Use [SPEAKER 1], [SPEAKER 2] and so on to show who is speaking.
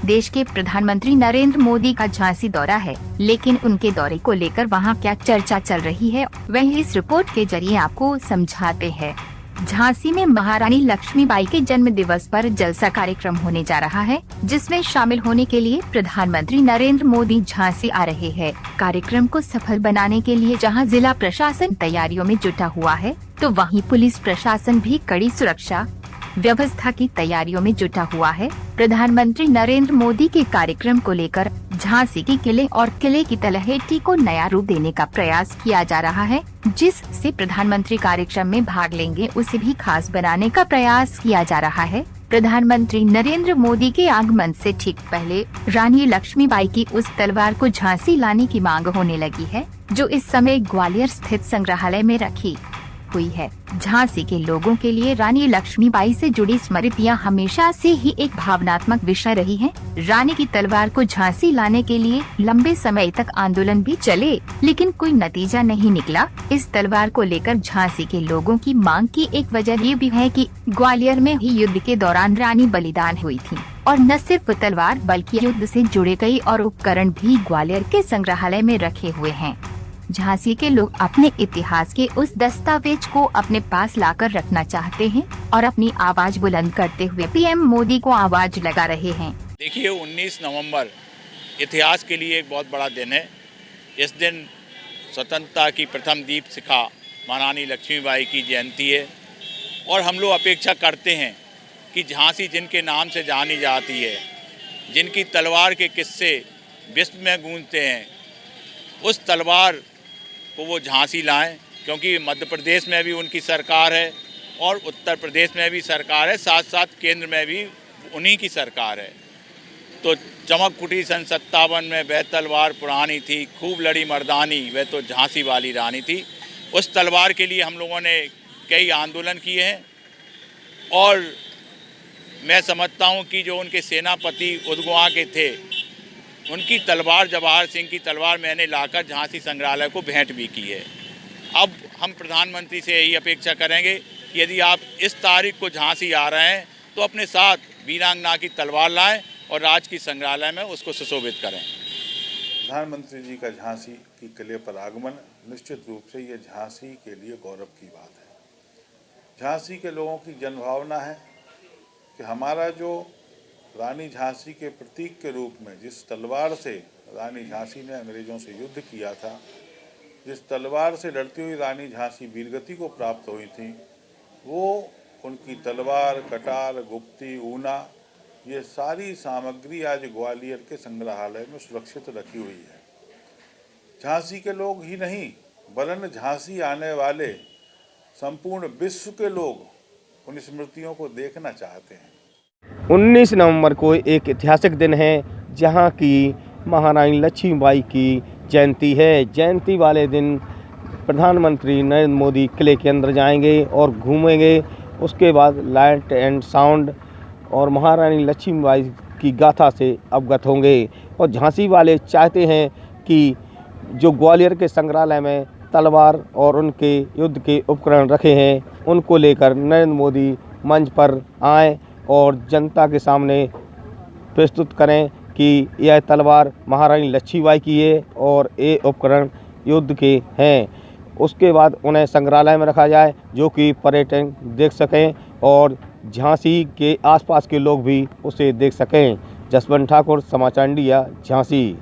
[SPEAKER 1] देश के प्रधानमंत्री नरेंद्र मोदी का झांसी दौरा है, लेकिन उनके दौरे को लेकर वहां क्या चर्चा चल रही है वह इस रिपोर्ट के जरिए आपको समझाते हैं। झांसी में महारानी लक्ष्मीबाई के जन्म दिवस पर जलसा कार्यक्रम होने जा रहा है, जिसमें शामिल होने के लिए प्रधानमंत्री नरेंद्र मोदी झांसी आ रहे हैं। कार्यक्रम को सफल बनाने के लिए जहां जिला प्रशासन तैयारियों में जुटा हुआ है, तो वहीं पुलिस प्रशासन भी कड़ी सुरक्षा व्यवस्था की तैयारियों में जुटा हुआ है। प्रधानमंत्री नरेंद्र मोदी के कार्यक्रम को लेकर झांसी के किले और किले की तलहटी को नया रूप देने का प्रयास किया जा रहा है, जिससे प्रधानमंत्री कार्यक्रम में भाग लेंगे उसे भी खास बनाने का प्रयास किया जा रहा है। प्रधानमंत्री नरेंद्र मोदी के आगमन से ठीक पहले रानी लक्ष्मीबाई की उस तलवार को झांसी लाने की मांग होने लगी है, जो इस समय ग्वालियर स्थित संग्रहालय में रखी हुई है। झांसी के लोगों के लिए रानी लक्ष्मीबाई से जुड़ी स्मृतियां हमेशा से ही एक भावनात्मक विषय रही हैं। रानी की तलवार को झांसी लाने के लिए लंबे समय तक आंदोलन भी चले, लेकिन कोई नतीजा नहीं निकला। इस तलवार को लेकर झांसी के लोगों की मांग की एक वजह ये भी है कि ग्वालियर में ही युद्ध के दौरान रानी बलिदान हुई थी, और न सिर्फ तलवार बल्कि युद्ध से जुड़े कई और उपकरण भी ग्वालियर के संग्रहालय में रखे हुए हैं। झांसी के लोग अपने इतिहास के उस दस्तावेज को अपने पास लाकर रखना चाहते हैं और अपनी आवाज बुलंद करते हुए पीएम मोदी को आवाज लगा रहे हैं।
[SPEAKER 2] देखिए, 19 नवंबर इतिहास के लिए एक बहुत बड़ा दिन है। इस दिन स्वतंत्रता की प्रथम दीप शिखा महारानी लक्ष्मीबाई की जयंती है, और हम लोग अपेक्षा करते हैं कि झांसी जिनके नाम से जानी जाती है, जिनकी तलवार के किस्से विश्व में गूंजते हैं, उस तलवार को वो झांसी लाएं, क्योंकि मध्य प्रदेश में भी उनकी सरकार है और उत्तर प्रदेश में भी सरकार है, साथ साथ केंद्र में भी उन्हीं की सरकार है। तो चमक कुटी सन 57 में वह तलवार पुरानी थी, खूब लड़ी मर्दानी, वह तो झांसी वाली रानी थी। उस तलवार के लिए हम लोगों ने कई आंदोलन किए हैं, और मैं समझता हूँ कि जो उनके सेनापति उदगवा के थे, उनकी तलवार, जवाहर सिंह की तलवार मैंने लाकर झांसी संग्रहालय को भेंट भी की है। अब हम प्रधानमंत्री से यही अपेक्षा करेंगे कि यदि आप इस तारीख को झांसी आ रहे हैं तो अपने साथ वीरांगना की तलवार लाएं और राज की संग्रहालय में उसको सुशोभित करें।
[SPEAKER 3] प्रधानमंत्री जी का झांसी की किले पर आगमन निश्चित रूप से ये झांसी के लिए गौरव की बात है। झांसी के लोगों की जनभावना है कि हमारा जो रानी झांसी के प्रतीक के रूप में जिस तलवार से रानी झांसी ने अंग्रेज़ों से युद्ध किया था, जिस तलवार से लड़ती हुई रानी झांसी वीरगति को प्राप्त हुई थी, वो उनकी तलवार, कटार, गुप्ती, ऊना, ये सारी सामग्री आज ग्वालियर के संग्रहालय में सुरक्षित रखी हुई है। झांसी के लोग ही नहीं, वरन झांसी आने वाले संपूर्ण विश्व के लोग उन स्मृतियों को देखना चाहते हैं।
[SPEAKER 4] 19 नवंबर को एक ऐतिहासिक दिन है, जहां की महारानी लक्ष्मीबाई की जयंती है। जयंती वाले दिन प्रधानमंत्री नरेंद्र मोदी किले के अंदर जाएंगे और घूमेंगे। उसके बाद लाइट एंड साउंड और महारानी लक्ष्मीबाई की गाथा से अवगत होंगे। और झांसी वाले चाहते हैं कि जो ग्वालियर के संग्रहालय में तलवार और उनके युद्ध के उपकरण रखे हैं, उनको लेकर नरेंद्र मोदी मंच पर आएँ और जनता के सामने प्रस्तुत करें कि यह तलवार महारानी लक्ष्मीबाई की है और ये उपकरण युद्ध के हैं। उसके बाद उन्हें संग्रहालय में रखा जाए, जो कि पर्यटक देख सकें और झांसी के आसपास के लोग भी उसे देख सकें। जसवंत ठाकुर, समाचार इंडिया, झांसी।